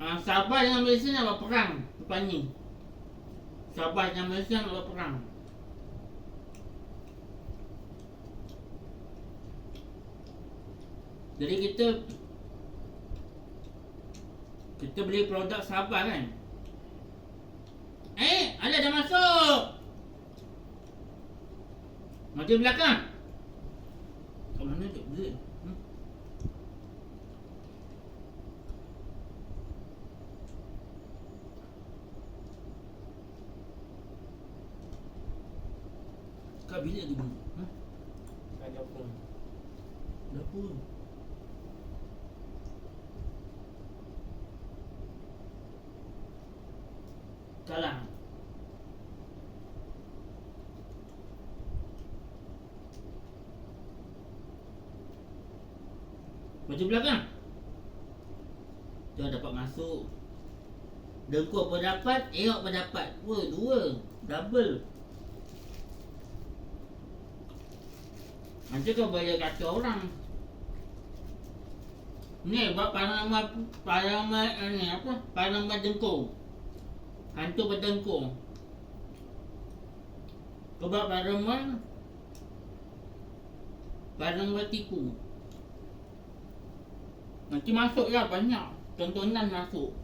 Sabah dengan Malaysia nak buat perang lepas ni. Sabah dengan Malaysia nak buat perang. Jadi kita beli produk Sabah kan. Alah dah masuk. Maju belakang. Kat mana duk duit? Kat bilik tu bang. Ada pun. Dapur. Kalah. Maju belakang. Dah dapat masuk. Dengkul pun dapat, Eok pun dapat. Wah, dua. Double. Nanti kau bayar kata orang. Ni buat panaman ni apa? Panaman dengkul. Hantu berdengkul. Kau buat panaman tipu. Nanti masuk lah banyak. Tontonan masuk.